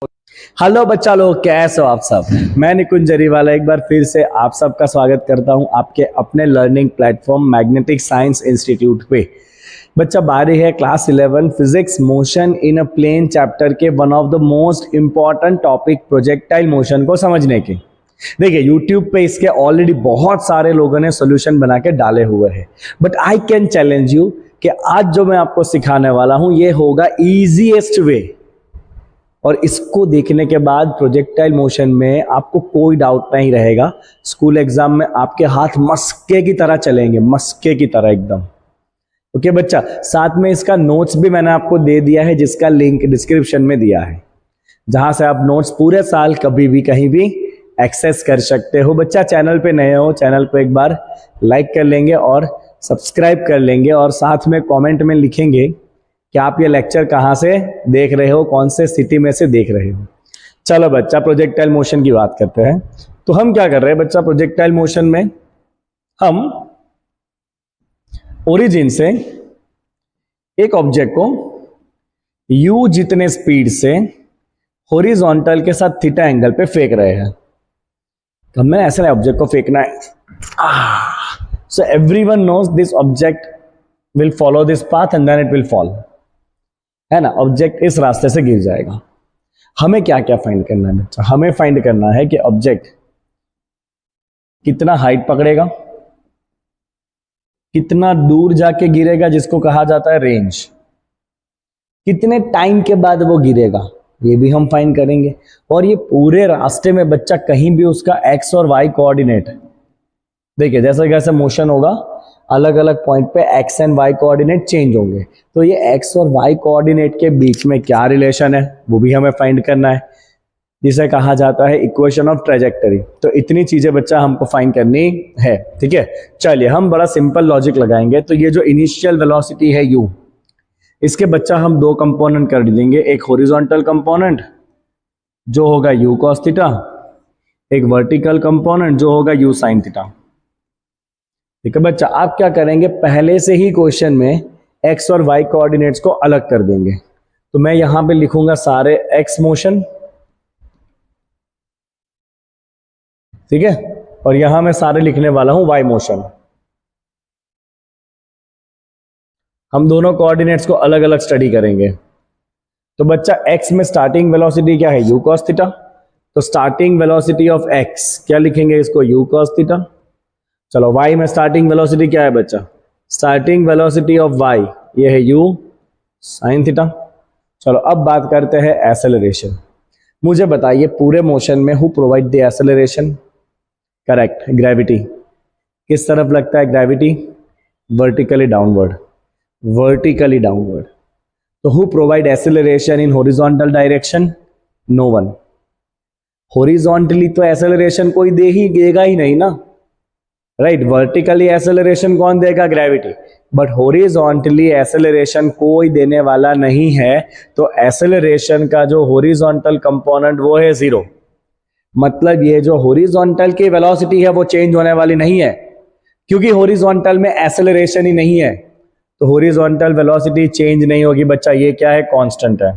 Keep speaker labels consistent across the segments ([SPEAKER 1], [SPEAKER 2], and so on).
[SPEAKER 1] Hello बच्चा लोग, कैसे हो आप सब। मैं निकुंज जरीवाला एक बार फिर से आप सबका स्वागत करता हूं आपके अपने learning platform magnetic science institute पे। बच्चा, बारी है class 11 physics motion in a plane chapter के one of the most important topic projectile motion को समझने के। देखिए, यूट्यूब पे इसके ऑलरेडी बहुत सारे लोगों ने सोल्यूशन बना के डाले हुए हैं, but I can challenge you कि आज जो मैं आपको सिखाने वाला हूं ये होगा इजीएस्ट वे, और इसको देखने के बाद प्रोजेक्टाइल मोशन में आपको कोई डाउट नहीं रहेगा। स्कूल एग्जाम में आपके हाथ मस्के की तरह चलेंगे, मस्के की तरह एकदम। ओके बच्चा, साथ में इसका नोट्स भी मैंने आपको दे दिया है, जिसका लिंक डिस्क्रिप्शन में दिया है, जहां से आप नोट्स पूरे साल कभी भी कहीं भी एक्सेस कर सकते हो। बच्चा, चैनल पे नए हो, चैनल को एक बार लाइक कर लेंगे और सब्सक्राइब कर लेंगे, और साथ में कॉमेंट में लिखेंगे कि आप ये लेक्चर कहाँ से देख रहे हो, कौन से सिटी में से देख रहे हो। चलो बच्चा, प्रोजेक्टाइल मोशन की बात करते हैं। तो हम क्या कर रहे हैं बच्चा, प्रोजेक्टाइल मोशन में हम ओरिजिन से एक ऑब्जेक्ट को u जितने स्पीड से हॉरिजॉन्टल के साथ थीटा एंगल पे फेंक रहे हैं। तो हमें ऐसे ऑब्जेक्ट को फेंकना है। So everyone knows this object will follow this path and then it will fall, है ना। ऑब्जेक्ट इस रास्ते से गिर जाएगा। हमें क्या क्या फाइंड करना है बच्चा, हमें फाइंड करना है कि ऑब्जेक्ट कितना हाइट पकड़ेगा, कितना दूर जाके गिरेगा जिसको कहा जाता है रेंज, कितने टाइम के बाद वो गिरेगा ये भी हम फाइंड करेंगे, और ये पूरे रास्ते में बच्चा कहीं भी उसका एक्स और वाई कोऑर्डिनेट, देखिए जैसे जैसे मोशन होगा अलग अलग पॉइंट पे x and y coordinate change होंगे, तो ये एक्स और वाई कोऑर्डिनेट के बीच में क्या रिलेशन है वो भी हमें फाइंड करना है, जिसे कहा जाता है इक्वेशन ऑफ ट्रेजेक्टरी। तो इतनी चीजें बच्चा हमको फाइंड करनी है, ठीक है। चलिए हम बड़ा सिंपल लॉजिक लगाएंगे। तो ये जो इनिशियल वेलोसिटी है u, इसके बच्चा हम दो कंपोनेंट कर देंगे, एक हॉरिजॉन्टल कंपोनेंट जो होगा u cos थीटा, एक वर्टिकल कंपोनेंट जो होगा u sin थीटा। ठीक है बच्चा, आप क्या करेंगे, पहले से ही क्वेश्चन में x और y कोऑर्डिनेट्स को अलग कर देंगे। तो मैं यहां पे लिखूंगा सारे x मोशन, ठीक है, और यहां मैं सारे लिखने वाला हूं y मोशन। हम दोनों कोऑर्डिनेट्स को अलग अलग स्टडी करेंगे। तो बच्चा, x में स्टार्टिंग वेलोसिटी क्या है, u cos थीटा। तो स्टार्टिंग वेलोसिटी ऑफ x क्या लिखेंगे, इसको u cos थीटा। चलो y में स्टार्टिंग वेलोसिटी क्या है बच्चा, स्टार्टिंग वेलोसिटी ऑफ y ये है u sin थीटा। चलो अब बात करते हैं एक्सेलरेशन। मुझे बताइए पूरे मोशन में who provide the acceleration. Correct, gravity. किस तरफ लगता है gravity, vertically downward, vertically downward. तो who provide acceleration in horizontal direction, no one. Horizontally तो एक्सेलरेशन कोई देगा ही नहीं ना, राइट। वर्टिकली एक्सेलरेशन कौन देगा, ग्रेविटी। बट हॉरिजॉन्टली एक्सेलरेशन कोई देने वाला नहीं है, तो एक्सेलरेशन का जो हॉरिजॉन्टल कंपोनेंट वो है जीरो। मतलब ये जो हॉरिजॉन्टल की वेलोसिटी है वो चेंज होने वाली नहीं है, क्योंकि हॉरिजॉन्टल में एक्सेलरेशन ही नहीं है, तो हॉरिजॉन्टल वेलोसिटी चेंज नहीं होगी बच्चा। ये क्या है, कांस्टेंट है।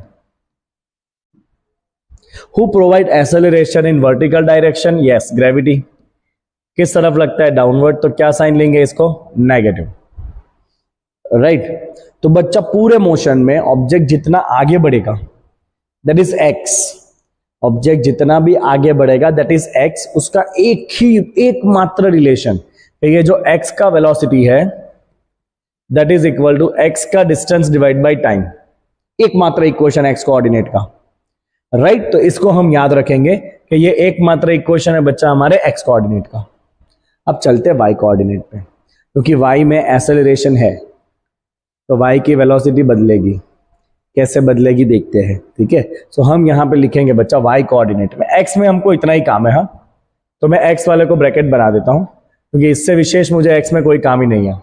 [SPEAKER 1] Who provide acceleration in vertical direction, yes gravity. किस तरफ लगता है, डाउनवर्ड, तो क्या साइन लेंगे इसको, नेगेटिव, राइट। तो बच्चा पूरे मोशन में ऑब्जेक्ट जितना आगे बढ़ेगा दैट इज एक्स, ऑब्जेक्ट जितना भी आगे बढ़ेगा दैट इज एक्स, उसका एकमात्र रिलेशन, ये जो एक्स का वेलोसिटी है that is equal to x का डिस्टेंस डिवाइड बाय टाइम, एकमात्र इक्वेशन एक्स कोऑर्डिनेट का, राइट। तो इसको हम याद रखेंगे कि ये एकमात्र इक्वेशन है बच्चा हमारे एक्स कोऑर्डिनेट का। अब चलते हैं वाई कोऑर्डिनेट पे, क्योंकि वाई में एक्सेलरेशन है, तो वाई की वेलोसिटी बदलेगी। कैसे बदलेगी देखते हैं, ठीक है। सो हम यहां पे लिखेंगे बच्चा वाई कोऑर्डिनेट में, एक्स में हमको इतना ही काम है, हाँ, तो मैं एक्स वाले को ब्रैकेट बना देता हूं, क्योंकि इससे विशेष मुझे एक्स में कोई काम ही नहीं है।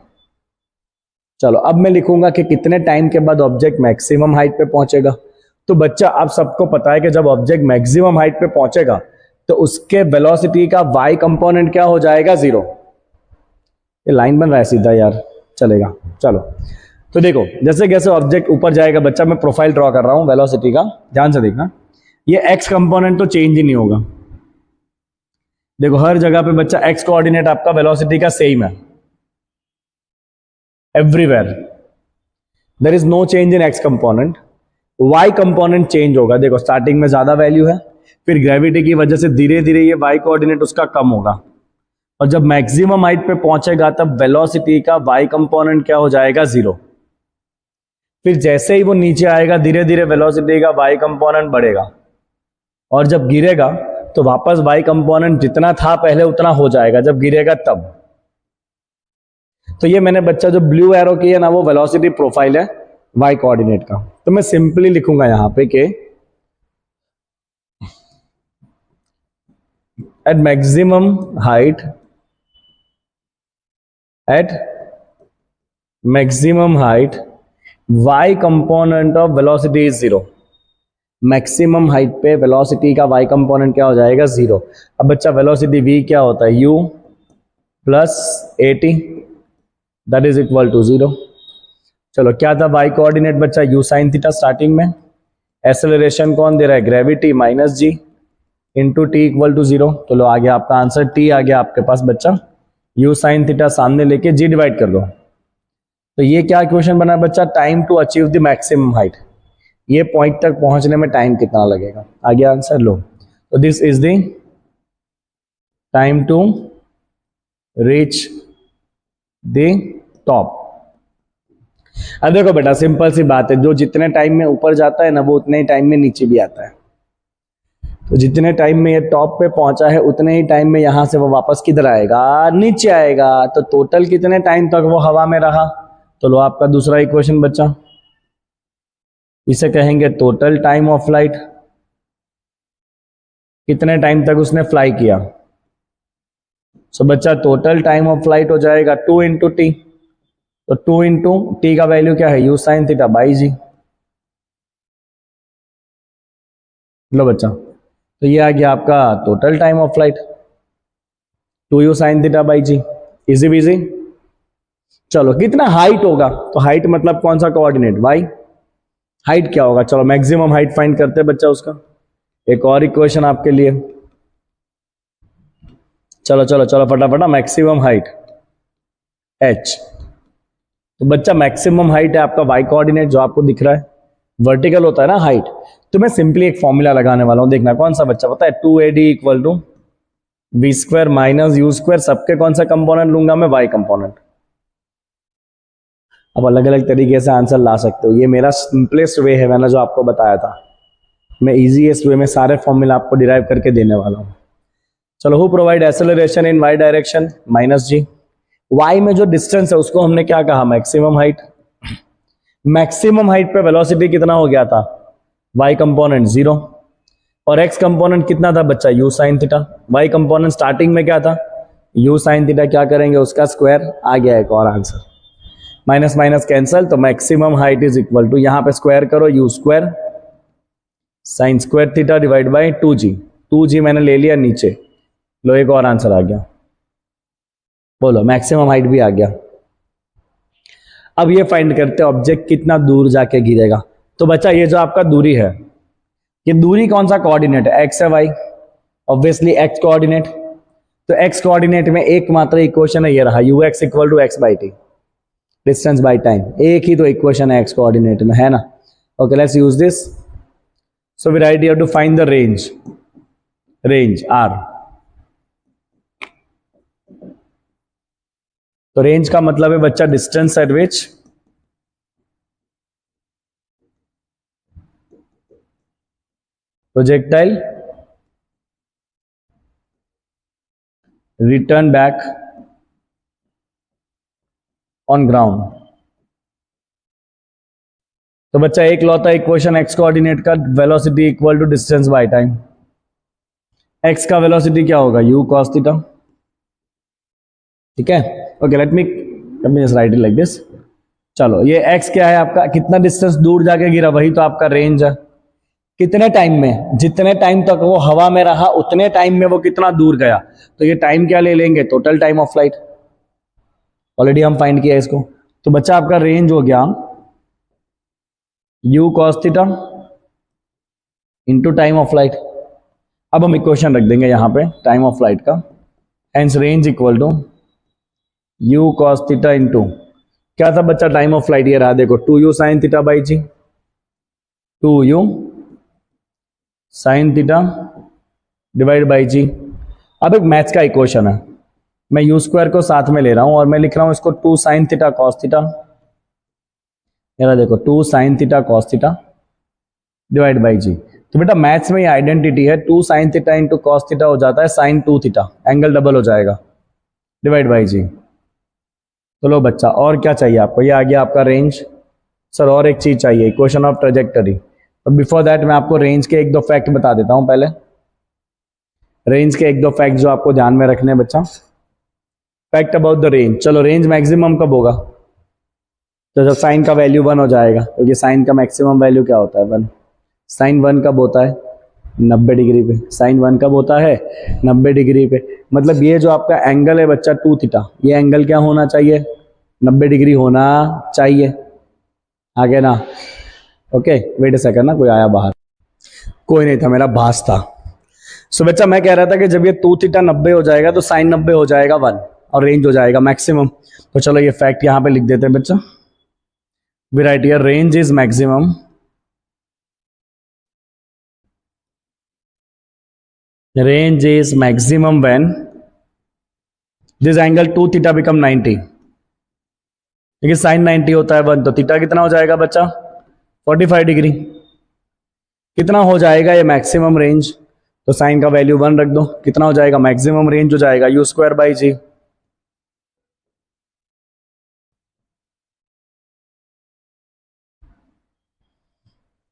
[SPEAKER 1] चलो अब मैं लिखूंगा कि कितने टाइम के बाद ऑब्जेक्ट मैक्सिमम हाइट पे पहुंचेगा। तो बच्चा आप सबको पता है कि जब ऑब्जेक्ट मैक्सिमम हाइट पे पहुंचेगा तो उसके वेलोसिटी का y कंपोनेंट क्या हो जाएगा, जीरो। ये लाइन बन रहा है सीधा यार, चलेगा। चलो तो देखो, जैसे जैसे ऑब्जेक्ट ऊपर जाएगा बच्चा, मैं प्रोफाइल ड्रॉ कर रहा हूं वेलोसिटी का, ध्यान से देखना। ये एक्स कंपोनेंट तो चेंज ही नहीं होगा। देखो हर जगह पे बच्चा एक्स कोऑर्डिनेट आपका वेलोसिटी का सेम है, everywhere there is no change in x component. Y component change होगा। देखो स्टार्टिंग में ज्यादा वैल्यू है, फिर ग्रेविटी की वजह से धीरे धीरे ये वाई कोऑर्डिनेट उसका कम होगा, और जब मैक्सिमम हाइट पे पहुंचेगा तब वेलोसिटी का वाई कंपोनेंट क्या हो जाएगा, 0। फिर जैसे ही वो नीचे आएगा धीरे धीरे वेलोसिटी का वाई कंपोनेंट बढ़ेगा, और जब गिरेगा तो वापस वाई कंपोनेंट जितना था पहले उतना हो जाएगा जब गिरेगा तब। तो ये मैंने बच्चा जो ब्लू एरो की है ना, वो वेलोसिटी प्रोफाइल है वाई कोऑर्डिनेट का। तो मैं सिंपली लिखूंगा यहां पे कि at maximum height, at maximum height y component of velocity is 0। Maximum height पे वेलोसिटी का वाई कंपोनेंट क्या हो जाएगा, 0। अब बच्चा वेलोसिटी v क्या होता है, u plus at, that is equal to 0। चलो क्या था वाई कोऑर्डिनेट बच्चा, u साइन थीटा स्टार्टिंग में। एक्सेलरेशन कौन दे रहा है, gravity minus g into t equal to 0। तो लो आ गया आपका आंसर, t आ गया आपके पास बच्चा। u साइन थीटा सामने लेके g डिवाइड कर दो। तो ये क्या क्वेश्चन बना बच्चा, time to achieve the maximum height, ये पॉइंट तक पहुंचने में टाइम कितना लगेगा, आ गया आंसर। लो तो this is the time to reach the top. अब देखो बेटा सिंपल सी बात है, जो जितने टाइम में ऊपर जाता है ना वो उतने ही टाइम में नीचे भी आता है। तो जितने टाइम में ये टॉप पे पहुंचा है उतने ही टाइम में यहां से वो वापस किधर आएगा, नीचे आएगा। तो टोटल कितने टाइम तक वो हवा में रहा, तो लो आपका दूसरा इक्वेशन बच्चा, इसे कहेंगे टोटल टाइम ऑफ फ्लाइट। कितने टाइम तक उसने फ्लाई किया, सो बच्चा टोटल टाइम ऑफ फ्लाइट हो जाएगा 2 इंटू टी। तो 2 इंटू टी का वैल्यू क्या है, u sine theta by g. लो बच्चा तो ये आ गया आपका total time of flight, 2 u sine theta by g. Easy busy. चलो कितना हाइट होगा, तो हाइट मतलब कौन सा कोऑर्डिनेट, वाई। हाइट क्या होगा, चलो मैक्सिमम हाइट फाइंड करते हैं बच्चा उसका। एक और इक्वेशन आपके लिए, चलो चलो चलो फटाफट। मैक्सिमम हाइट h, तो बच्चा मैक्सिमम हाइट है आपका वाई कोऑर्डिनेट जो आपको दिख रहा है, वर्टिकल होता है ना हाइट। तो मैं सिंपली एक फॉर्मूला लगाने वाला हूं, देखना कौन सा बच्चा, पता है 2ad equal to v square minus u square, सबके कौन सा कंपोनेंट लूंगा मैं, वाई कंपोनेंट। अब अलग अलग तरीके से आंसर ला सकते हो, ये मेरा सिंपलेस्ट वे है, मैंने जो आपको बताया था। मैं इजीएस्ट वे में सारे फॉर्मूला आपको डिराइव करके देने वाला हूं। चलो who provide acceleration in y direction, minus g. Y में जो डिस्टेंस है उसको हमने क्या कहा, मैक्सिमम हाइट। मैक्सिमम हाइट पे वेलोसिटी कितना हो गया था, वाई कंपोनेंट 0, और एक्स कंपोनेंट कितना था बच्चा, u sine theta. Y component starting में क्या था, यू साइन थीटा, क्या करेंगे उसका स्क्वायर। आ गया एक और आंसर, माइनस माइनस कैंसल, तो maximum height is equal to, यहां पे स्क्वायर करो, u square sine square theta divide by 2g। 2g मैंने ले लिया नीचे, लो एक और आंसर आ गया। बोलो मैक्सिमम हाइट भी आ गया। अब ये फाइंड करते हैं ऑब्जेक्ट कितना दूर जाके गिरेगा। तो बच्चा ये जो आपका दूरी है, ये दूरी कौन सा कोऑर्डिनेट है, एक्स है वाई, ऑब्वियसली एक्स कोऑर्डिनेट। तो एक्स कोऑर्डिनेट में एकमात्र इक्वेशन है, ये रहा u x equal to x by t, distance by time. एक ही तो इक्वेशन है एक्स कोऑर्डिनेट में, है ना। Okay let's use this. So we write here to find the range, range R. तो रेंज का मतलब है बच्चा distance at which projectile return back on ground. तो बच्चा एक लौता इक्वेशन एक्स कोऑर्डिनेट का, velocity equal to distance by time. X का वेलोसिटी क्या होगा, यू कॉस थीटा, ठीक है। Okay let me just write it like this. चलो ये एक्स क्या है आपका, कितना डिस्टेंस दूर जाके गिरा, वही तो आपका रेंज है। कितने टाइम में, जितने टाइम तक वो हवा में रहा उतने टाइम में वो कितना दूर गया। तो ये टाइम क्या ले लेंगे, total time of flight. Already हम फाइंड किया इसको। तो बच्चा आपका रेंज हो गया u cos theta into time of flight. अब हम इक्वेशन रख देंगे यहाँ पे टाइम ऑफ फ्लाइट का, hence range equal to u cos theta into क्या था बच्चा टाइम ऑफ फ्लाइट, ये रहा देखो 2u sine theta by g, 2u sine theta divide by g. अब एक मैथ्स का इक्वेशन है, मैं यू स्क्वायर को साथ में ले रहा हूं और मैं लिख रहा हूं इसको 2 साइन थीटा कॉस थीटा, ये देखो 2 sine theta cos theta divide by g. तो बेटा मैथ्स में ये आइडेंटिटी है, 2 sine theta into cos theta हो जाता है साइन 2 थीटा, एंगल डबल हो जाएगा, डिवाइड बाई जी। तो लो बच्चा और क्या चाहिए आपको, ये आ गया आपका रेंज। सर और एक चीज चाहिए, इक्वेशन ऑफ ट्रेजेक्टरी। तो बिफोर दैट मैं आपको रेंज के एक दो फैक्ट बता देता हूं पहले। रेंज के एक दो फैक्ट जो आपको ध्यान में रखने हैं बच्चा। फैक्ट अबाउट द रेंज, चलो रेंज मैक्सिमम कब होगा, तो जब साइन का वैल्यू 1 हो जाएगा, क्योंकि साइन का मैक्सिमम वैल्यू क्या होता है 1। साइन 1 कब होता है 90 डिग्री पे, साइन 1 कब होता है 90 डिग्री पे। मतलब ये जो आपका एंगल है बच्चा 2 थीटा, ये एंगल क्या होना चाहिए 90 डिग्री होना चाहिए, आगे ना। ओके वेट अ सेकंड ना, कोई आया बाहर, कोई नहीं था, मेरा भास था। सो बच्चा मैं कह रहा था कि जब ये 2 थीटा 90 हो जाएगा तो साइन 90 हो जाएगा 1 और रेंज हो जाएगा मैक्सिमम। तो चलो ये फैक्ट यहां पे लिख देते हैं बच्चा, we write here range is maximum, range is maximum when this angle 2 theta become 90, देखिए साइन 90 होता है 1, तो थीटा कितना हो जाएगा बच्चा 45 डिग्री। कितना हो जाएगा ये मैक्सिमम रेंज, तो साइन का वैल्यू 1 रख दो, कितना हो जाएगा मैक्सिमम रेंज हो जाएगा यू स्क्वायर बाई जी।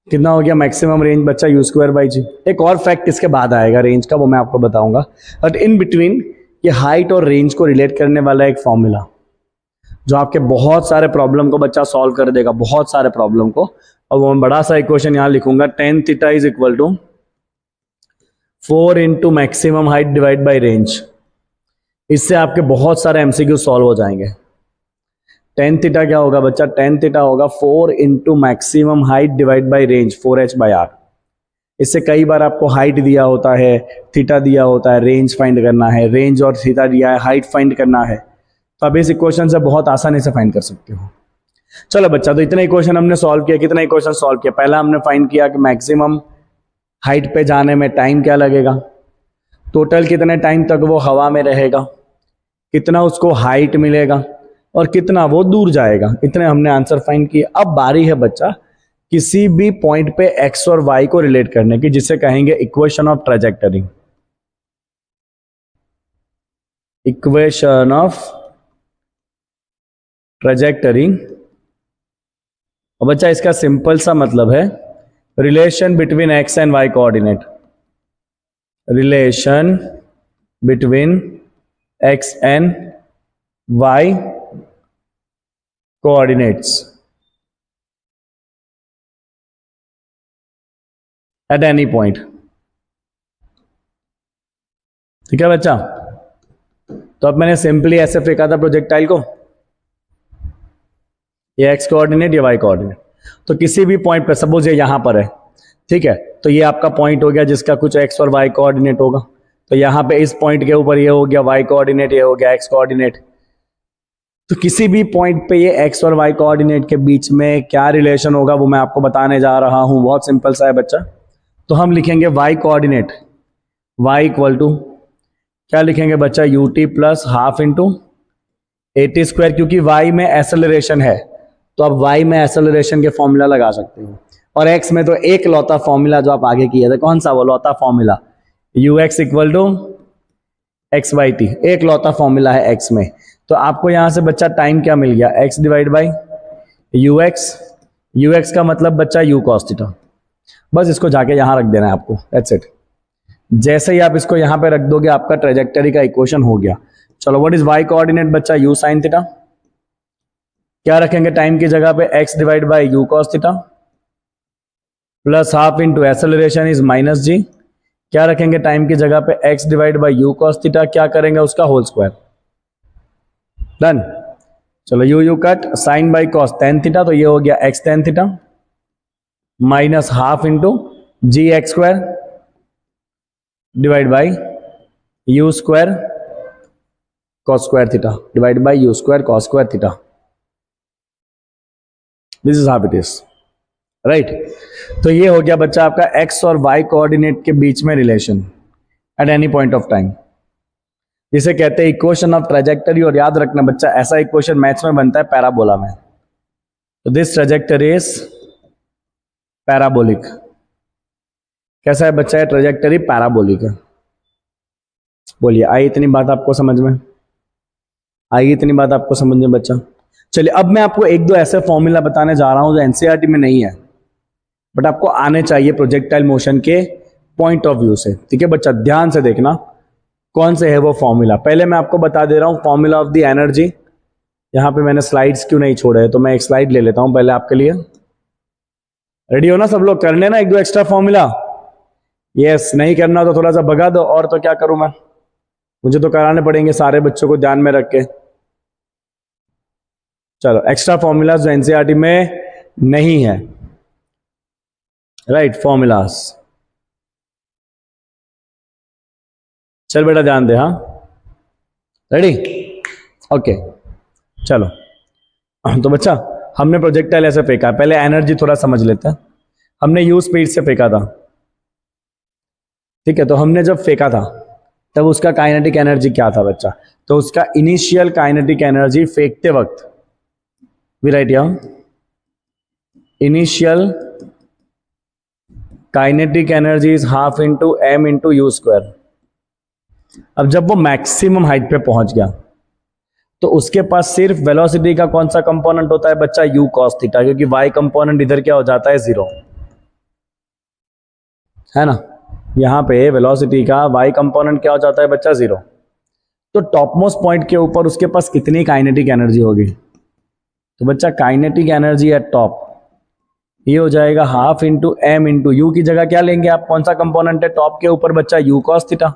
[SPEAKER 1] कितना हो गया मैक्सिमम रेंज बच्चा यू स्क्वायर बाई जी। एक और फैक्ट इसके बाद आएगा रेंज का, वो मैं आपको बताऊंगा। बट इन बिटवीन ये हाइट और रेंज को रिलेट करने वाला एक फॉर्मूला जो आपके बहुत सारे प्रॉब्लम को बच्चा सॉल्व कर देगा, बहुत सारे प्रॉब्लम को। और वो मैं बड़ा सा इक्वेशन यहां लिखूंगा, tan theta is equal to 4 into maximum height divide by range. इससे आपके बहुत सारे एमसीक्यू सॉल्व हो जाएंगे। टेन थीटा क्या होगा बच्चा, टेन थीटा होगा 4 into maximum height divide by range 4h by R. इससे कई बार आपको हाइट दिया होता है, थीटा दिया होता है, रेंज फाइंड करना है, रेंज और थीटा दिया है, हाइट फाइंड करना है, तो आप इस इक्वेशन से बहुत आसानी से फाइंड कर सकते हो। चलो बच्चा, तो इतने इक्वेशन हमने सॉल्व किया। कितने इक्वेशन सॉल्व किया, पहला हमने फाइंड किया कि मैक्सिमम हाइट पे जाने में टाइम क्या लगेगा, टोटल कितने टाइम तक वो हवा में रहेगा, कितना उसको हाइट मिलेगा और कितना वो दूर जाएगा। इतने हमने आंसर फाइंड किए। अब बारी है बच्चा किसी भी पॉइंट पे एक्स और वाई को रिलेट करने की, जिसे कहेंगे equation of trajectory. Equation of trajectory. और बच्चा इसका सिंपल सा मतलब है relation between x and y coordinate, relation between x and y coordinates at any point. ठीक है बच्चा, तो अब मैंने सिंपली ऐसे फेंका था प्रोजेक्टाइल को, ये एक्स कोऑर्डिनेट ये वाई कोऑर्डिनेट। तो किसी भी पॉइंट पे सपोज ये यहां पर है, ठीक है, तो ये आपका पॉइंट हो गया जिसका कुछ एक्स और वाई कोऑर्डिनेट होगा। तो यहां पे इस पॉइंट के ऊपर ये हो गया वाई कोऑर्डिनेट, ये हो गया एक्स कोऑर्डिनेट। तो किसी भी पॉइंट पे ये एक्स और वाई कोऑर्डिनेट के बीच में क्या रिलेशन होगा वो मैं आपको बताने जा रहा हूं। बहुत सिंपल सा है बच्चा। तो हम लिखेंगे y coordinate, y equal to क्या लिखेंगे बच्चा, u t plus half into a t square, क्योंकि वाई में एक्सेलरेशन है तो आप वाई में एक्सेलरेशन के फॉर्मूला लगा सकते हो। और एक्स में तो एक लौता फॉर्मूला जो आप आगे किए थे, कौन सा वो लौता formula, u x equal to x by t, एक लौता फॉर्मूला है एक्स में। तो आपको यहां से बच्चा टाइम क्या मिल गया, x divide by you x. You x का मतलब बच्चा यू कॉस थीटा। बस इसको जाके यहां रख देना है आपको, दैट्स इट। जैसे ही आप इसको यहां पे रख दोगे आपका ट्रेजेक्टरी का इक्वेशन हो गया। चलो व्हाट इज वाई कोऑर्डिनेट बच्चा, यू साइन थीटा। क्या रखेंगे टाइम की जगह पे, x divide by u cos theta plus half into acceleration is minus g. क्या रखेंगे टाइम की जगह पे, x divide by u cos theta, क्या करेंगे उसका होल स्क्वायर। डन। चलो u u cut, sine by cos tan theta, तो ये हो गया x tan theta minus half into g x square divide by you square cos square theta divide by you square cos square theta. This is how it is, right. तो ये हो गया बच्चा आपका एक्स और वाई कोऑर्डिनेट के बीच में relation at any point of time, जिसे कहते हैं इक्वेशन ऑफ ट्रेजेक्टरी। और याद रखना बच्चा, ऐसा इक्वेशन मैथ्स में बनता है पैराबोला में। तो दिस ट्रेजेक्टरी इज पैराबोलिक। कैसा है बच्चा? है ट्रेजेक्टरी पैराबोलिक है। बोलिए, आई इतनी बात आपको समझ में? आई इतनी बात आपको समझ में बच्चा? चलिए, अब मैं आपको एक दो ऐसे फॉर्मूला बताने जा रहा हूं जो एनसीईआरटी में नहीं है, बट आपको आने चाहिए प्रोजेक्टाइल मोशन के पॉइंट ऑफ व्यू से। ठीक है बच्चा, ध्यान से देखना कौन से है वो फॉर्मूला। पहले मैं आपको बता दे रहा हूं फॉर्मूला ऑफ द एनर्जी। यहां पे मैंने स्लाइड्स क्यों नहीं छोड़े हैं, तो मैं एक स्लाइड ले लेता हूं पहले आपके लिए। रेडी हो ना सब लोग? करने ना एक दो एक्स्ट्रा फॉर्मूला? यस, नहीं करना तो थोड़ा सा भगा दो, और तो क्या करूं मैं, मुझे तो कराने पड़ेंगे सारे बच्चों को ध्यान में रख के। चलो, एक्स्ट्रा फॉर्मूलाज जो एनसीईआरटी में नहीं है, राइट, फॉर्मूलाज। चल बेटा ध्यान दे, हाँ, रेडी, ओके। चलो, तो बच्चा हमने प्रोजेक्टाइल ऐसे फेंका, पहले एनर्जी थोड़ा समझ लेते हैं। हमने यू स्पीड से फेंका था, ठीक है। तो हमने जब फेंका था तब उसका काइनेटिक एनर्जी क्या था बच्चा? तो उसका इनिशियल काइनेटिक एनर्जी फेंकते वक्त, we write here, initial kinetic energy is half into m into u square. अब जब वो मैक्सिमम हाइट पे पहुंच गया तो उसके पास सिर्फ वेलोसिटी का कौन सा कंपोनेंट होता है बच्चा? यू कॉस थीटा, क्योंकि वाई कंपोनेंट इधर क्या हो जाता है? जीरो, है ना। यहां पे वेलोसिटी का वाई कंपोनेंट क्या हो जाता है बच्चा? जीरो। तो टॉप मोस्ट पॉइंट के ऊपर उसके पास कितनी काइनेटिक एनर्जी होगी? तो बच्चा काइनेटिक एनर्जी एट टॉप ये हो जाएगा half into m into u की जगह क्या लेंगे आप? कौन सा कंपोनेंट है टॉप के ऊपर बच्चा? यू कॉस थीटा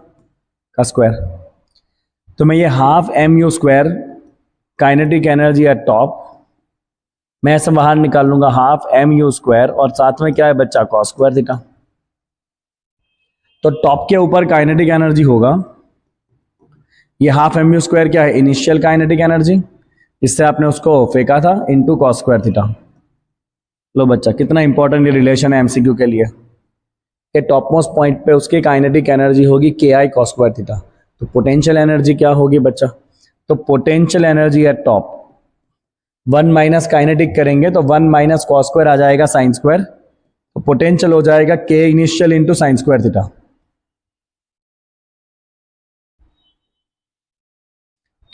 [SPEAKER 1] का स्क्वायर। तो मैं ये half m u square kinetic energy at top, मैं ऐसे बाहर निकाल लूंगा हाफ एम यू स्क्वायर, और साथ में क्या है बच्चा? Cos square theta. तो टॉप के ऊपर काइनेटिक एनर्जी होगा, ये हाफ एम यू स्क्वायर क्या है? इनिशियल काइनेटिक एनर्जी, इससे आपने उसको फेंका था, इंटू कॉस स्क्वायर थीटा। लो बच्चा, कितना इंपॉर्टेंट ये रिलेशन है एमसीक्यू के लिए कि टॉप मोस्ट पॉइंट पे उसकी काइनेटिक एनर्जी होगी के आई कॉस स्क्वायर थीटा। तो पोटेंशियल एनर्जी क्या होगी बच्चा? तो potential energy at top, one minus kinetic करेंगे तो वन माइनस कॉस स्क्वायर आ जाएगा साइन स्क्वायर, तो पोटेंशियल हो जाएगा के initial into sine square theta.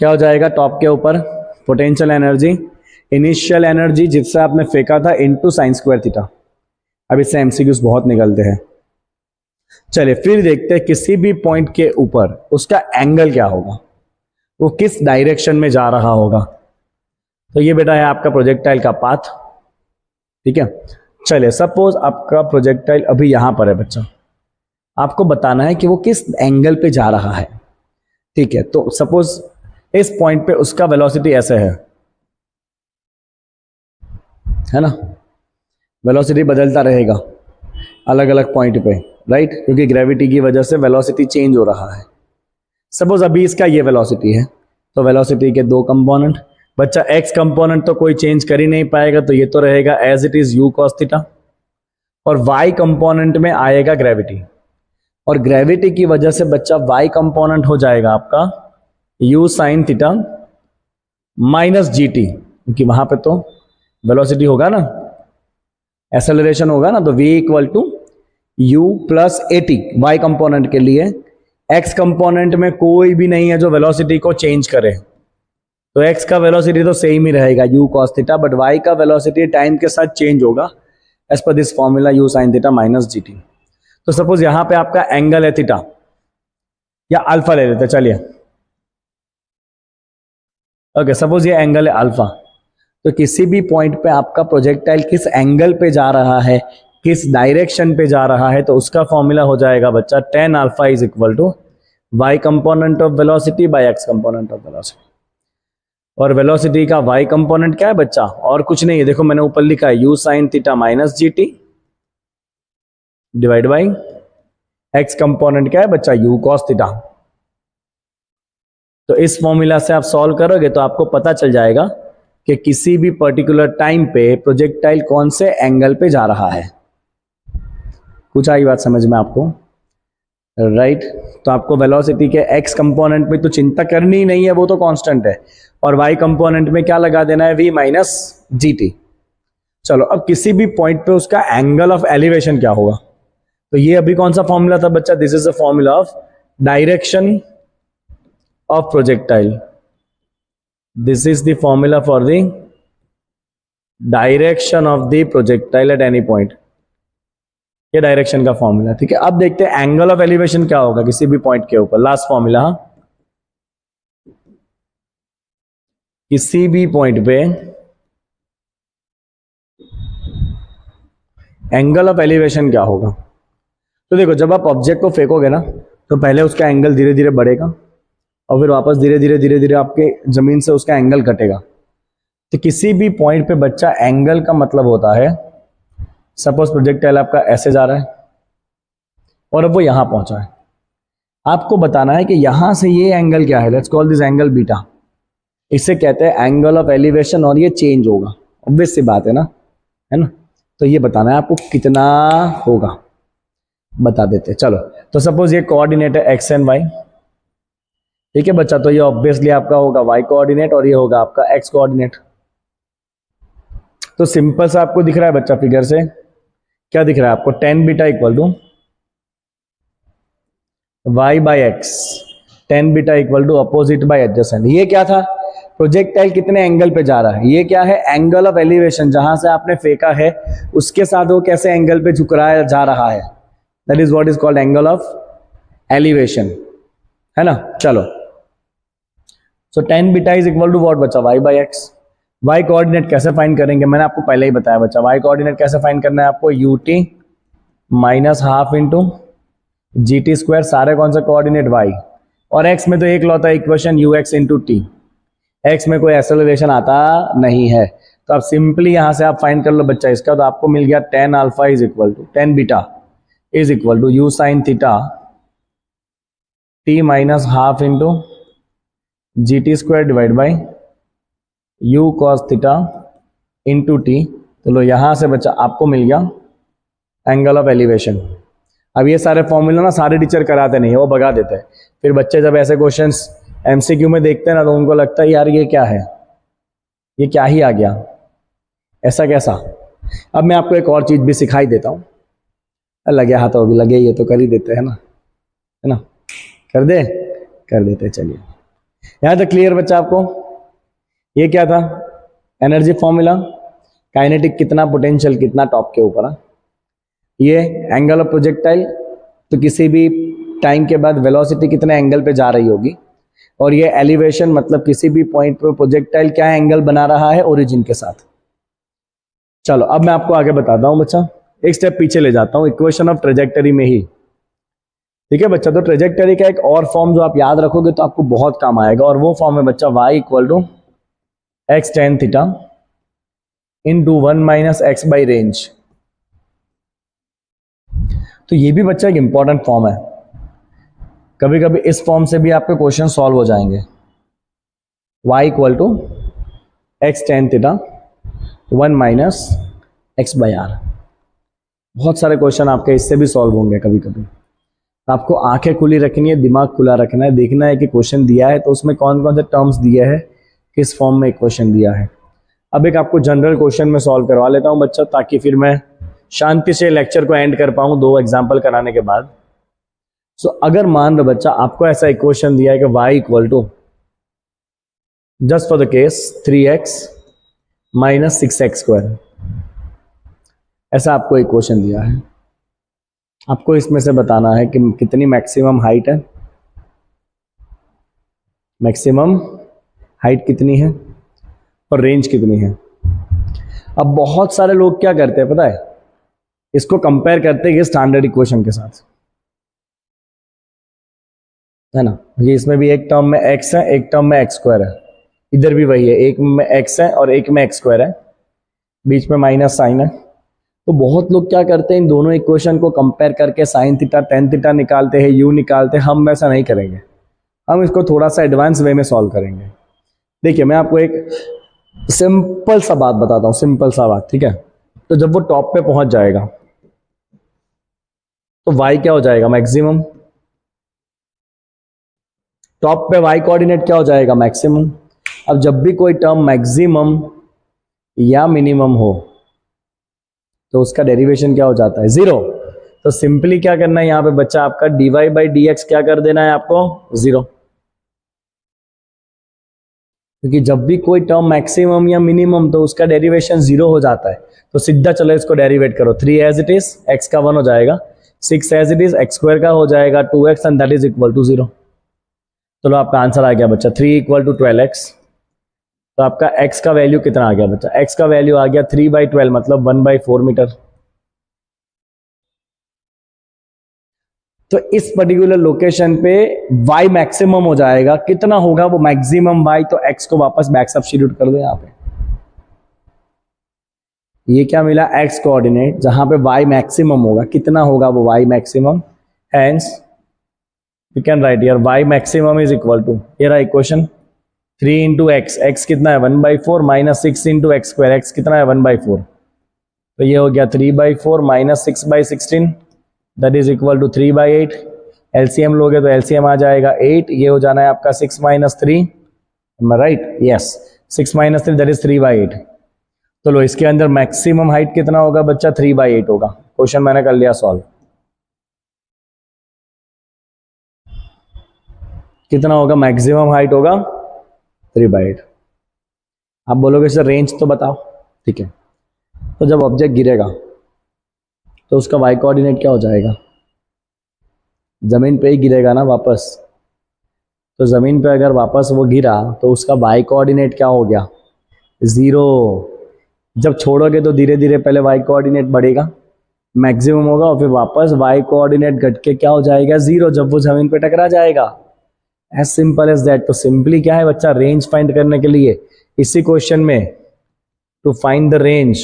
[SPEAKER 1] क्या हो जाएगा टॉप के ऊपर? पोटेंशियल एनर्जी, इनिशियल एनर्जी जिससे आपने फेंका था, इंटू साइन स्क्वायर थीटा। अब इससे एमसीक्यूज बहुत निकलते हैं। चलिए फिर देखते हैं किसी भी पॉइंट के ऊपर उसका एंगल क्या होगा, वो किस डायरेक्शन में जा रहा होगा। तो ये बेटा है आपका प्रोजेक्टाइल का पाथ, ठीक है। चलिए सपोज आपका प्रोजेक्टाइल अभी यहां पर है बच्चा, आपको बताना है कि वो किस एंगल पे जा रहा है, ठीक है। तो सपोज इस पॉइंट पे उसका वेलोसिटी ऐसे है ना, वेलोसिटी बदलता रहेगा अलग अलग पॉइंट पे, राइट, क्योंकि ग्रेविटी की वजह से वेलोसिटी चेंज हो रहा है। सपोज अभी इसका ये वेलोसिटी है, तो वेलोसिटी के दो कंपोनेंट बच्चा, एक्स कंपोनेंट तो कोई चेंज कर ही नहीं पाएगा, तो ये तो रहेगा as it is u cos theta, और वाई कंपोनेंट में आएगा ग्रेविटी, और ग्रेविटी की वजह से बच्चा वाई कंपोनेंट हो जाएगा आपका you sine theta minus g T, क्योंकि वहां पे तो वेलोसिटी होगा ना, एक्सेलरेशन होगा ना, तो v equal to u plus a t y component के लिए। एक्स कंपोनेंट में कोई भी नहीं है जो वेलोसिटी को चेंज करे, तो एक्स का वेलोसिटी तो सेम ही रहेगा u cos theta, but y का वेलोसिटी टाइम के साथ चेंज होगा as per this formula u sine theta minus g t. तो सपोज यहां पे आपका एंगल है थीटा, या अल्फा ले लेते, चलिए ओके, सपोज ये एंगल है अल्फा। तो किसी भी पॉइंट पे आपका प्रोजेक्टाइल किस एंगल पे जा रहा है, किस डायरेक्शन पे जा रहा है, तो उसका फॉर्मूला हो जाएगा बच्चा tan alpha is equal to y component of velocity by x component of velocity. और वेलोसिटी का वाई कंपोनेंट क्या है बच्चा? और कुछ नहीं है, देखो मैंने ऊपर लिखा है u sine theta minus g T divide by x component क्या है बच्चा, यू कॉस थीटा। तो इस फॉर्मूला से आप सॉल्व करोगे तो आपको पता चल जाएगा कि किसी भी पर्टिकुलर टाइम पे प्रोजेक्टाइल कौन से एंगल पे जा रहा है। कुछ आई बात समझ में आपको? राइट तो आपको वेलोसिटी के एक्स कंपोनेंट में तो चिंता करनी ही नहीं है, वो तो कांस्टेंट है, और वाई कंपोनेंट में क्या लगा देना है, v माइनस जी टी। चलो अब किसी भी पॉइंट पे उसका एंगल ऑफ एलिवेशन क्या होगा, तो ये अभी कौन सा फॉर्मूला था बच्चा, this is the formula of direction of projectile. This is the formula for the direction of the projectile eight any point. ये डायरेक्शन का फॉर्मूला, ठीक है। अब देखते हैं एंगल ऑफ एलिवेशन क्या होगा किसी भी पॉइंट के ऊपर। लास्ट फॉर्मूला, किसी भी पॉइंट पे एंगल ऑफ एलिवेशन क्या होगा। तो देखो जब आप ऑब्जेक्ट को फेंकोगे ना तो पहले उसका एंगल धीरे धीरे बढ़ेगा और फिर वापस धीरे धीरे आपके जमीन से उसका एंगल घटेगा। तो किसी भी पॉइंट पे बच्चा एंगल का मतलब होता है, सपोज प्रोजेक्टाइल आपका ऐसे जा रहा है और अब वो यहां पहुंचा है, आपको बताना है कि यहां से ये एंगल क्या है, let's call this angle beta. इसे कहते हैं एंगल ऑफ एलिवेशन और ये चेंज होगा, ऑब्वियस सी बात है ना, है ना। तो ये बताना है आपको कितना होगा, बता देते हैं। चलो तो सपोज ये कोऑर्डिनेट है एक्स एंड वाई, ठीक है बच्चा। तो ये ऑब्वियसली आपका होगा वाई कोऑर्डिनेट और ये होगा आपका एक्स कोऑर्डिनेट। तो सिंपल सा आपको दिख रहा है बच्चा फिगर से, क्या दिख रहा है आपको, tan beta equal to y by x, tan beta equal to opposite by adjacent. ये क्या था, प्रोजेक्टाइल कितने एंगल पे जा रहा है, ये क्या है, एंगल ऑफ एलिवेशन, जहां से आपने फेंका है उसके साथ वो कैसे एंगल पे झुक रहा है, जा रहा है, that is what is called angle of elevation, है ना। चलो so tan beta is equal to what बच्चा, y by x. Y coordinate कैसे फाइंड करेंगे, मैंने आपको पहले ही बताया बच्चा, वाई कोऑर्डिनेट कैसे फाइंड करना है आपको, U T minus half into g t square, सारे कौन सा कोऑर्डिनेट वाई, और एक्स में तो एक लौता equation u x into t, x में कोई एक्सेलरेशन आता नहीं है। तो आप सिंपली यहां से आप फाइंड कर लो बच्चा इसका, तो आपको मिल गया tan alpha is equal to tan beta is equal to u sine theta t minus half into g t square divide by u cos theta into t. तो लो यहां से बच्चा आपको मिल गया एंगल ऑफ एलिवेशन। अब ये सारे फॉर्मूला ना सारे टीचर कराते नहीं है, वो भगा देते हैं। फिर बच्चे जब ऐसे क्वेश्चंस एमसीक्यू में देखते हैं ना तो उनको लगता है यार ये क्या है, ये क्या ही आ गया, ऐसा कैसा। अब मैं आपको एक और चीज भी सिखाई देता हूँ, लगे हाथ तो अभी लगे, ये तो कर ही देते हैं ना, है ना, कर देते। चलिए यहां तक क्लियर बच्चा आपको। ये क्या था, एनर्जी फॉर्मूला, काइनेटिक कितना, पोटेंशियल कितना टॉप के ऊपर। ये एंगल ऑफ प्रोजेक्टाइल, तो किसी भी टाइम के बाद वेलोसिटी कितने एंगल पे जा रही होगी, और ये एलिवेशन मतलब किसी भी पॉइंट पे प्रोजेक्टाइल क्या एंगल बना रहा है ओरिजिन के साथ। चलो अब मैं आपको आगे बताता हूं बच्चा, एक स्टेप पीछे ले जाता हूं इक्वेशन ऑफ ट्रेजेक्टरी में ही, ठीक है बच्चा। तो ट्रेजेक्टरी का एक और फॉर्म जो आप याद रखोगे तो आपको बहुत काम आएगा, और वो फॉर्म है बच्चा y equal to x tan theta into 1 minus x by range. तो ये भी बच्चा एक इंपॉर्टेंट फॉर्म है, कभी कभी इस फॉर्म से भी आपके क्वेश्चन सॉल्व हो जाएंगे। y equal to x tan theta 1 minus x by R. बहुत सारे क्वेश्चन आपके इससे भी सॉल्व होंगे कभी कभी। आपको आंखें खुली रखनी है, दिमाग खुला रखना है, देखना है कि क्वेश्चन दिया है तो उसमें कौन कौन से टर्म्स दिए हैं, किस फॉर्म में क्वेश्चन दिया है। अब एक आपको जनरल क्वेश्चन में सॉल्व करवा लेता हूं बच्चा, ताकि फिर मैं शांति से लेक्चर को एंड कर पाऊं 2 एग्जाम्पल कराने के बाद। सो अगर मान लो बच्चा आपको ऐसा इक्वेशन दिया है कि y equal to, just for the case 3x minus 6x square, ऐसा आपको इक्वेशन दिया है। आपको इसमें से बताना है कि कितनी मैक्सिमम हाइट है, मैक्सिमम हाइट कितनी है और रेंज कितनी है। अब बहुत सारे लोग क्या करते हैं पता है, इसको कंपेयर करते हैं स्टैंडर्ड इक्वेशन के साथ, है ना। ये इसमें भी एक टर्म में x है, एक टर्म में x स्क्वायर है, इधर भी वही है, एक में x है और एक में x स्क्वायर है, बीच में माइनस साइन है। तो बहुत लोग क्या करते हैं, इन दोनों इक्वेशन को कंपेयर करके साइन थीटा टेन थीटा निकालते हैं, यू निकालते हैं। हम वैसा नहीं करेंगे, हम इसको थोड़ा सा एडवांस वे में सॉल्व करेंगे। देखिए मैं आपको एक सिंपल सा बात बताता हूँ, सिंपल सा बात, ठीक है। तो जब वो टॉप पे पहुंच जाएगा तो y क्या हो जाएगा, मैक्सिमम। टॉप पे y कोऑर्डिनेट क्या हो जाएगा, मैक्सिमम। अब जब भी कोई टर्म मैक्सिमम या मिनिमम हो तो उसका डेरिवेशन क्या हो जाता है, जीरो। तो सिंपली क्या करना है यहाँ पे बच्चा, आपका dy बाई डी एक्स क्या कर देना है आपको, जीरो। क्योंकि जब भी कोई टर्म मैक्सिमम या मिनिमम तो उसका डेरिवेशन जीरो हो जाता है। तो सीधा चलो इसको डेरिवेट करो, 3 एज इट इज, x का 1 हो जाएगा, 6 as it is, x square का हो जाएगा 2x and that is equal to 0। चलो आपका आंसर आ गया बच्चा 3 इक्वल टू 12x। तो आपका x का वैल्यू कितना आ गया बच्चा, x का वैल्यू आ गया 3/12 मतलब 1/4 मीटर। तो इस पर्टिकुलर लोकेशन पे y मैक्सिमम हो जाएगा, कितना होगा वो मैक्सिमम y, तो x को वापस बैक सब्स्टिट्यूट कर दो यहाँ पे। ये क्या मिला, x कोऑर्डिनेट, जहां पे y मैक्सिमम होगा, कितना होगा वो y maximum, hence you can write here y maximum is equal to, ये रहा इक्वेशन 3 इंटू एक्स, एक्स कितना है 1/4 minus 6 into x square, x कितना है 1/4, तो ये हो गया 3/4 minus 6/16 that is equal to 3/8। LCM लोगे तो एलसीएम आ जाएगा 8, ये हो जाना है आपका 6 minus 3, right, yes 6 minus 3 that is 3/8। तो लो इसके अंदर मैक्सिमम हाइट कितना होगा बच्चा, 3/8 होगा। क्वेश्चन मैंने कर लिया सॉल्व। कितना होगा मैक्सिमम हाइट होगा 3/8। आप बोलोगे सर रेंज तो बताओ, ठीक है। तो जब ऑब्जेक्ट गिरेगा तो उसका वाई कोऑर्डिनेट क्या हो जाएगा, जमीन पे ही गिरेगा ना वापस। तो जमीन पे अगर वापस वो गिरा तो उसका वाई कोऑर्डिनेट क्या हो गया, 0। जब छोड़ोगे तो धीरे धीरे पहले वाई कोऑर्डिनेट बढ़ेगा, मैक्सिमम होगा और फिर वापस वाई कोऑर्डिनेट घट के क्या हो जाएगा, 0, जब वो जमीन पे टकरा जाएगा। As simple as that. तो सिंपली क्या है बच्चा, रेंज फाइंड करने के लिए इसी क्वेश्चन में, to find the range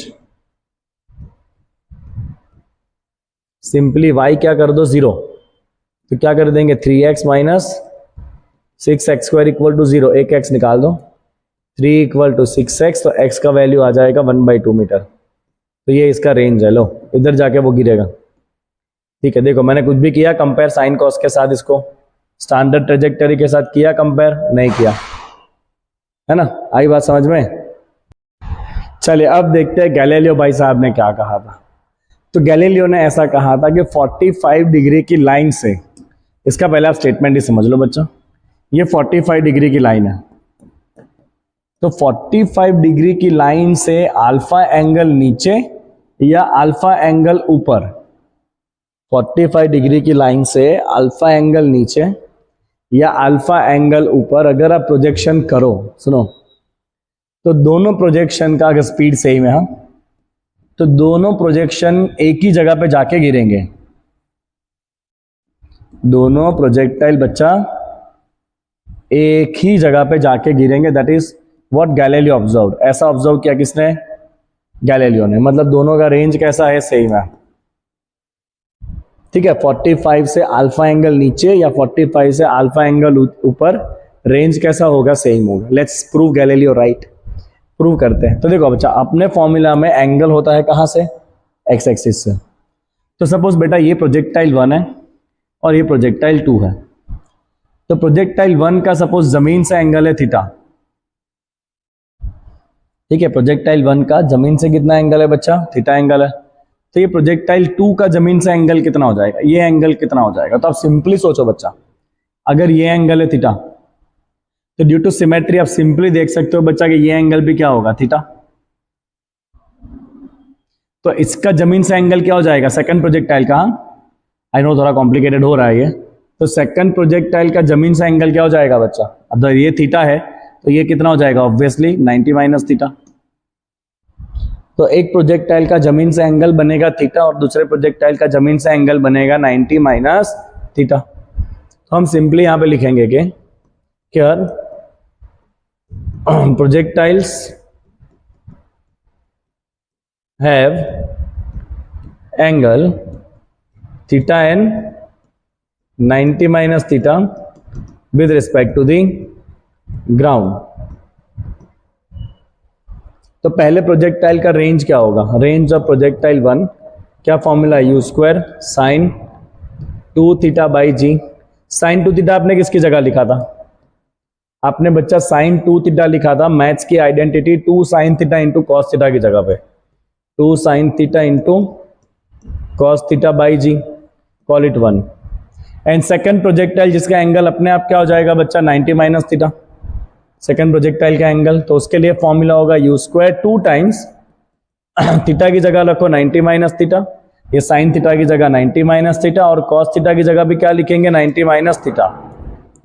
[SPEAKER 1] simply y क्या कर दो 0, तो क्या कर देंगे 3x minus 6x square equal to 0, एक x निकाल दो, 3 इक्वल टू 6x, तो x का वैल्यू आ जाएगा 1/2 मीटर। तो ये इसका रेंज है, लो इधर जाके वो गिरेगा, ठीक है। देखो मैंने कुछ भी किया कंपेयर साइन कॉस के साथ, इसको स्टैंडर्ड ट्रेजेक्टरी के साथ किया कंपेयर, नहीं किया, है ना, आई बात समझ में। चलिए अब देखते हैं गैलीलियो भाई साहब ने क्या कहा था। तो गैलीलियो ने ऐसा कहा था कि 45 डिग्री की लाइन से, इसका पहले आप स्टेटमेंट ही समझ लो बच्चों, ये 45 डिग्री की लाइन है। तो 45 डिग्री की लाइन से अल्फा एंगल नीचे या अल्फा एंगल ऊपर, 45 डिग्री की लाइन से अल्फा एंगल नीचे या अल्फा एंगल ऊपर अगर आप प्रोजेक्शन करो, सुनो, तो दोनों प्रोजेक्शन का अगर स्पीड सेम है, तो दोनों प्रोजेक्शन एक ही जगह पे जाके गिरेंगे। दोनों प्रोजेक्टाइल बच्चा एक ही जगह पे जाके गिरेंगे, that is what Galileo observe. ऐसा ऑब्जर्व किया किसने, गैलीलियो ने। मतलब दोनों का रेंज कैसा है, सेम है, ठीक है। 45 से अल्फा एंगल नीचे या 45 से अल्फा एंगल ऊपर, रेंज कैसा होगा, सेम होगा। Let's prove Galileo right, prove करते हैं। तो देखो बच्चा, अपने फॉर्मूला में एंगल होता है कहां से, एक्स एक्सिस से। तो सपोज बेटा ये प्रोजेक्टाइल 1 है और ये प्रोजेक्टाइल 2 है। तो प्रोजेक्टाइल 1 का सपोज जमीन से एंगल है थीटा, ठीक है। प्रोजेक्टाइल 1 का जमीन से कितना एंगल है बच्चा, थीटा एंगल है। तो ये प्रोजेक्टाइल 2 का जमीन से एंगल कितना हो जाएगा, ये एंगल कितना हो जाएगा। तो आप सिंपली सोचो बच्चा, अगर ये एंगल है थीटा, तो ड्यू टू सिमेट्री आप सिंपली देख सकते हो बच्चा कि ये एंगल भी क्या होगा, थीटा। तो इसका जमीन से एंगल क्या हो जाएगा, सेकंड प्रोजेक्टाइल का, आई नो थोड़ा कॉम्प्लिकेटेड हो रहा है ये। तो सेकंड प्रोजेक्टाइल का जमीन से एंगल क्या हो जाएगा बच्चा, अब ये थीटा है तो ये कितना हो जाएगा, ऑब्वियसली 90 माइनस थीटा। तो एक प्रोजेक्टाइल का जमीन से एंगल बनेगा थीटा और दूसरे प्रोजेक्टाइल का जमीन से एंगल बनेगा 90 माइनस थीटा। तो हम सिंपली यहां पे लिखेंगे कि here projectiles have angle theta and 90 minus theta with respect to the ground. तो पहले प्रोजेक्टाइल का रेंज क्या होगा? रेंज ऑफ प्रोजेक्टाइल 1, क्या फॉर्मूला है? U square sine 2 theta by g. Sine 2 theta आपने किसकी जगह लिखा था? आपने बच्चा साइन 2 थीटा लिखा था, मैथ्स की identity 2 sine theta into cos theta की जगह पे 2 sine theta into cos theta by g, call it 1। And second projectile जिसका एंगल अपने आप क्या हो जाएगा बच्चा? 90 माइनस थीटा, सेकंड प्रोजेक्टाइल का एंगल। तो उसके लिए फॉर्मूला होगा यू स्क्वायर 2 टाइम्स थीटा की जगह रखो 90 माइनस थीटा, ये साइन थीटा की जगह 90 माइनस थीटा, और कॉस थीटा की जगह भी क्या लिखेंगे? 90 minus theta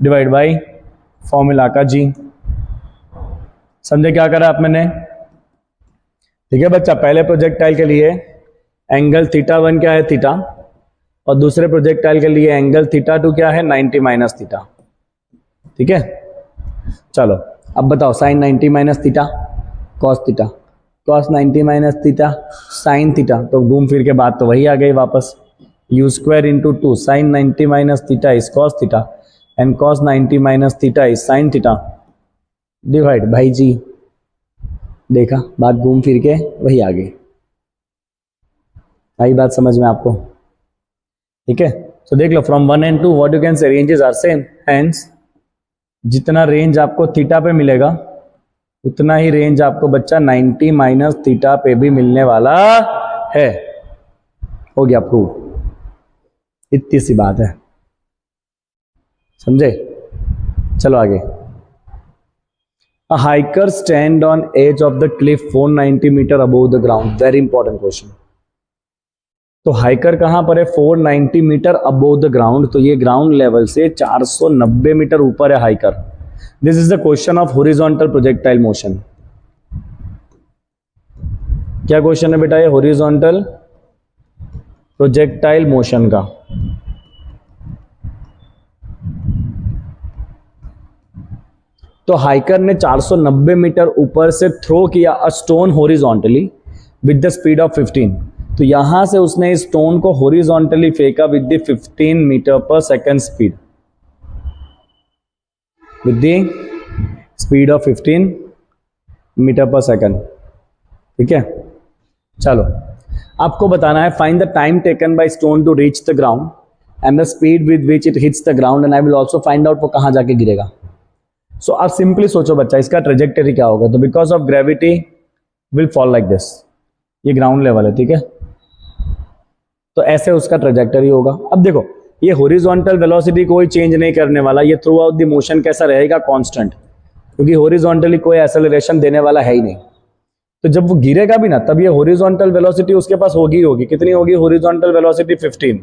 [SPEAKER 1] divide by formula का जी। समझे क्या करा आप मैंने? ठीक है बच्चा, पहले प्रोजेक्टाइल के लिए एंगल थीटा 1 क्या है? थीटा। और दूसरे प्रोजेक्टाइल के लिए एंगल थीटा 2 क्या है? 90 माइनस थीटा। ठीक है, चलो अब बताओ, sine 90 minus theta cos theta, cos 90 minus theta sine theta, तो घूम फिर के बात तो वही आ गई वापस। U square into 2 sine 90 minus theta is cos theta and cos 90 minus theta is sine theta divide by g. देखा, बात घूम फिर के वही आ गई। आई बात समझ में आपको? ठीक है, तो देख लो, from 1 and 2 what you can say, ranges are same, hence जितना रेंज आपको थीटा पे मिलेगा उतना ही रेंज आपको बच्चा 90 माइनस थीटा पे भी मिलने वाला है। हो गया प्रूव, इतनी सी बात है, समझे? चलो आगे। A hiker stand on edge of the cliff 490 metre above the ground, very important question. तो हाइकर कहां पर है? 490 मीटर अबोव द ग्राउंड, तो ये ग्राउंड लेवल से 490 मीटर ऊपर है hiker. This is the question of horizontal projectile motion. क्या क्वेश्चन है बेटा? ये हॉरिजॉन्टल प्रोजेक्टाइल मोशन का। तो हाइकर ने 490 मीटर ऊपर से थ्रो किया a stone horizontally with the speed of 15। तो यहां से उसने इस स्टोन को हॉरिजॉन्टली फेंका with the 15 metre per second speed, with the speed of 15 metre per second. ठीक है, चलो आपको बताना है find the time taken by stone to reach the ground and the speed with which it hits the ground, and I will also find out वो कहां जाके गिरेगा। सो आप सिंपली सोचो बच्चा, इसका ट्रेजेक्टरी क्या होगा? तो because of gravity will fall like this, ये ग्राउंड लेवल है, ठीक है, तो ऐसे उसका ट्रेजेक्टरी होगा। अब देखो, ये हॉरिजॉन्टल वेलोसिटी कोई चेंज नहीं करने वाला, ये थ्रू आउट द मोशन कैसा रहेगा? कांस्टेंट, क्योंकि हॉरिजॉन्टली कोई एक्सेलरेशन देने वाला है ही नहीं। तो जब वो गिरेगा भी ना, तब ये हॉरिजॉन्टल वेलोसिटी उसके पास होगी होगी। कितनी होगी हॉरिजॉन्टल वेलोसिटी? 15।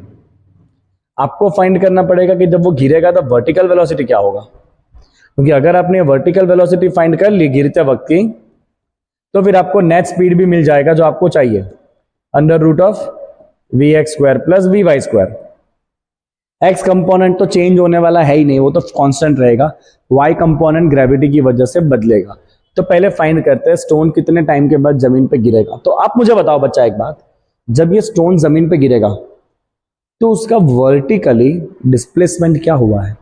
[SPEAKER 1] आपको फाइंड करना पड़ेगा कि जब वो गिरेगा तो वर्टिकल वेलोसिटी क्या होगा, क्योंकि अगर आपने वर्टिकल वेलोसिटी फाइंड कर ली गिरते वक्त की, तो फिर आपको नेट स्पीड भी मिल जाएगा जो आपको चाहिए, under root of vx square plus vy square. X component तो चेंज होने वाला है ही नहीं, वो तो कांस्टेंट रहेगा। y कंपोनेंट ग्रेविटी की वजह से बदलेगा। तो पहले फाइंड करते हैं स्टोन कितने टाइम के बाद जमीन पे गिरेगा। तो आप मुझे बताओ बच्चा एक बात, जब ये स्टोन जमीन पे गिरेगा तो उसका वर्टिकली डिस्प्लेसमेंट क्या हुआ है?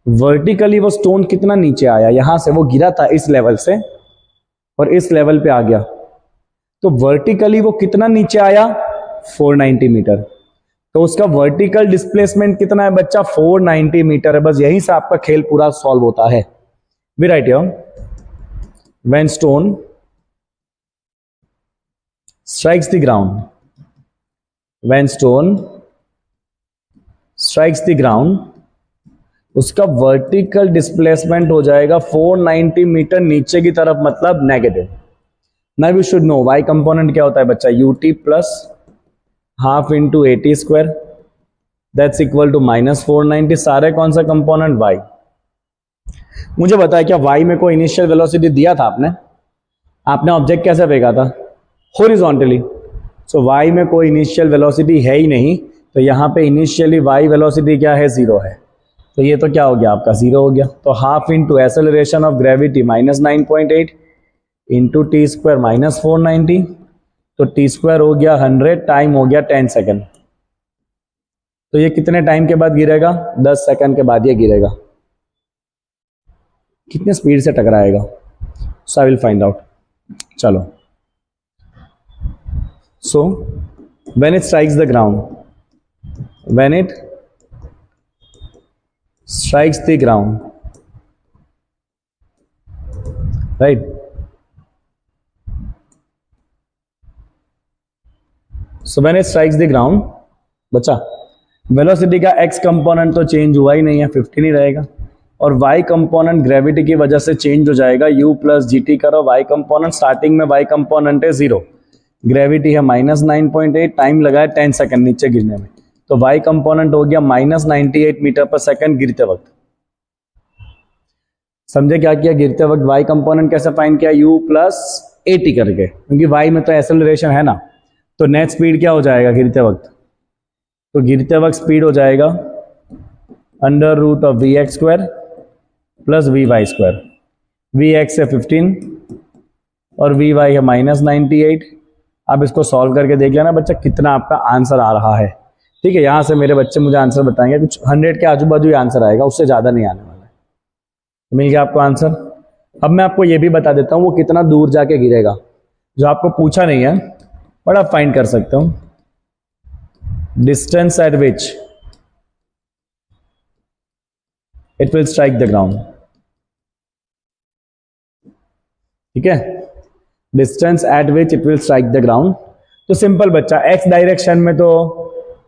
[SPEAKER 1] वर्टिकली वो स्टोन कितना नीचे आया? यहां से वो गिरा था इस लेवल से और इस लेवल पे आ गया, तो वर्टिकली वो कितना नीचे आया? 490 मीटर। तो उसका वर्टिकल डिस्प्लेसमेंट कितना है बच्चा? 490 मीटर है। बस यहीं से आपका खेल पूरा सॉल्व होता है। We write here, when stone strikes the ground, when stone strikes the ground, उसका वर्टिकल डिस्प्लेसमेंट हो जाएगा 490 मीटर नीचे की तरफ, मतलब negative. Now we should know y component क्या होता है बच्चा? ut plus half into a t square, that's equal to minus 490। सारे कौन सा कंपोनेंट? y। मुझे बताया क्या y में कोई इनिशियल वेलोसिटी दिया था आपने ऑब्जेक्ट कैसे फेंका था? हॉरिजॉन्टली। सो y में कोई इनिशियल वेलोसिटी है ही नहीं, तो यहां पे इनिशियली y वेलोसिटी क्या है? 0 है। तो ये तो क्या हो गया आपका? 0 हो गया। तो half into acceleration of gravity minus 9.8 into T square minus 490 तो टी स्क्वायर हो गया 100, टाइम हो गया 10 सेकेंड। तो ये कितने टाइम के बाद गिरेगा? 10 सेकेंड के बाद ये गिरेगा। कितने स्पीड से टकराएगा? सो आई विल फाइंड आउट। चलो, so when it strikes the ground, when it strikes the ground, right? So when it strikes the ground, बच्चा वेलोसिटी का x कंपोनेंट तो चेंज हुआ ही नहीं है, 15 ही रहेगा, और y कंपोनेंट ग्रेविटी की वजह से चेंज हो जाएगा, u प्लस जी टी करो। y कंपोनेंट स्टार्टिंग में y कंपोनेंट है 0, ग्रेविटी है -9.8, टाइम लगा है 10 सेकेंड नीचे गिरने में, तो y कंपोनेंट हो गया -98 मीटर पर सेकंड गिरते वक्त। समझे क्या किया? गिरते वक्त y कंपोनेंट कैसे फाइंड किया? u प्लस 80 करके, क्योंकि y में तो एक्सेलरेशन है ना। तो नेट स्पीड क्या हो जाएगा गिरते वक्त? तो गिरते वक्त स्पीड हो जाएगा √of vx square plus vy square. vx है 15 और vy है -98। अब इसको सॉल्व करके देख लेना बच्चा कितना आपका आंसर आ रहा है। ठीक है, यहां से मेरे बच्चे मुझे आंसर बताएंगे, कुछ 100 के आजू बाजू ही आंसर आएगा, उससे ज्यादा नहीं आने वाला है। मिल गया आपको आंसर। अब मैं आपको ये भी बता देता हूं वो कितना दूर जाके गिरेगा, जो आपको पूछा नहीं है बट आप फाइंड कर सकते हो। Distance at which it will strike the ground. ठीक है, distance at which it will strike the ground. तो सिंपल बच्चा, एक्स डायरेक्शन में तो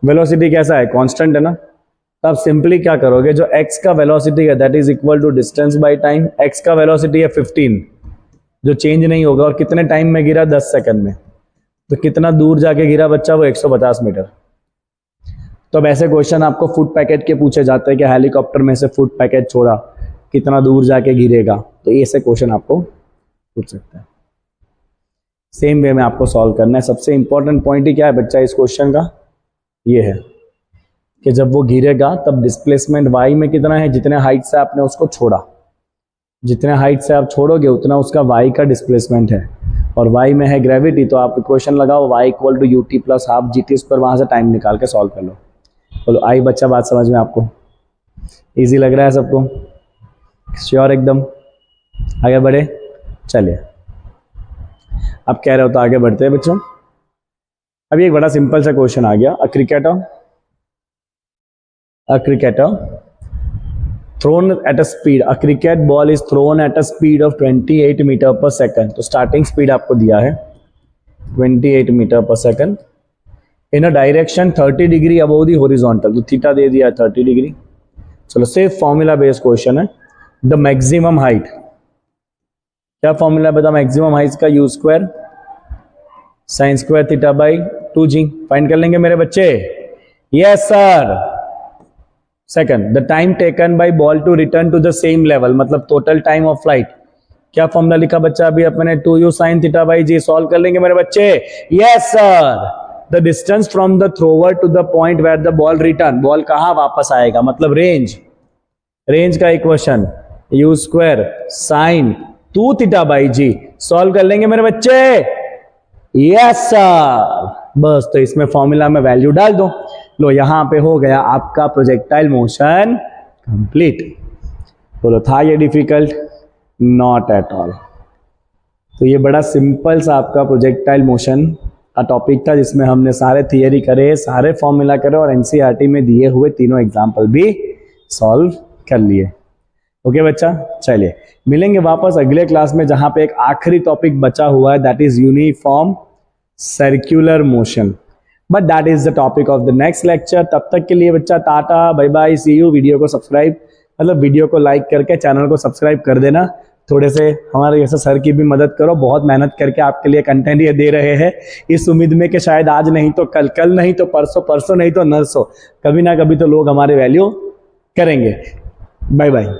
[SPEAKER 1] वेलोसिटी कैसा है? कांस्टेंट है ना। तो आप सिंपली क्या करोगे, जो x का वेलोसिटी है that is equal to distance by time. x का वेलोसिटी है 15, जो चेंज नहीं होगा, और कितने टाइम में गिरा? 10 सेकंड में। तो कितना दूर जाके गिरा बच्चा? वो 150 मीटर। तो अब ऐसे क्वेश्चन आपको फुट पैकेट के पूछे जाते हैं कि हेलीकॉप्टर में से फुट पैकेट छोड़ा, कितना दूर जाके गिरेगा। तो ऐसे क्वेश्चन आपको पूछ सकते हैं। सेम वे में आपको सॉल्व करना है। सबसे इंपॉर्टेंट पॉइंट ही क्या है बच्चा इस क्वेश्चन का? ये है कि जब वो गिरेगा तब डिस्प्लेसमेंट y में कितना है? जितने हाइट से आपने उसको छोड़ा, जितने हाइट से आप छोड़ोगे उतना उसका y का डिस्प्लेसमेंट है, और y में है ग्रेविटी। तो आप इक्वेशन लगाओ y equal to ut plus half g t square, वहां से टाइम निकाल के सॉल्व कर लो। बोलो आई बच्चा, बात समझ में आपको? इजी लग रहा है सबको? श्योर एकदम? आगे बढ़े, चलिए। अब कह रहे हो तो आगे बढ़ते हैं बच्चों। अभी एक बड़ा सिंपल सा क्वेश्चन आ गया। अ cricketer thrown at a speed, a cricket ball is thrown at a speed of 28 metre per second. तो स्टार्टिंग स्पीड आपको दिया है 28 metre per second in a direction 30 degree above the horizontal. तो theta दे दिया है 30 degree. चलो, सिर्फ फॉर्मूला बेस्ड क्वेश्चन है। द मैक्सिमम हाइट, क्या फॉर्मूला बता? मैक्सिमम हाइट का u square sine square theta by 2g। Find कर लेंगे मेरे बच्चे? Yes sir. Second, the time taken by ball to return to the same level, मतलब total time of flight. क्या formula लिखा बच्चा? अभी अपने 2u sine theta by g. Solve कर लेंगे मेरे बच्चे? Yes sir. The distance from the thrower to the point where the ball return, ball कहां वापस आएगा, मतलब रेंज। रेंज का equation u square sine 2 theta by g. Solve कर लेंगे मेरे बच्चे? Yes sir. बस, तो इसमें फॉर्मूला में वैल्यू डाल दो। लो, यहां पे हो गया आपका प्रोजेक्टाइल मोशन कंप्लीट। बोलो, था ये डिफिकल्ट? Not at all. तो ये बड़ा सिंपल सा आपका प्रोजेक्टाइल मोशन का टॉपिक था, जिसमें हमने सारे थियरी करे, सारे फॉर्मूला करे, और एनसीईआरटी में दिए हुए तीनों एग्जाम्पल भी सॉल्व कर लिए। ओके बच्चा, चलिए मिलेंगे वापस अगले क्लास में, जहां पे एक आखिरी टॉपिक बचा हुआ है, that is uniform circular motion, but that is the topic of the next lecture. तब तक के लिए बच्चा tata, bye bye, see you. Video को सब्सक्राइब, मतलब वीडियो को लाइक करके चैनल को सब्सक्राइब कर देना। थोड़े से हमारे जैसे सर की भी मदद करो, बहुत मेहनत करके आपके लिए कंटेंट ये दे रहे हैं, इस उम्मीद में कि शायद आज नहीं तो कल, कल नहीं तो परसों, परसों नहीं तो नरसों, कभी ना कभी तो लोग हमारे वैल्यू करेंगे। Bye bye.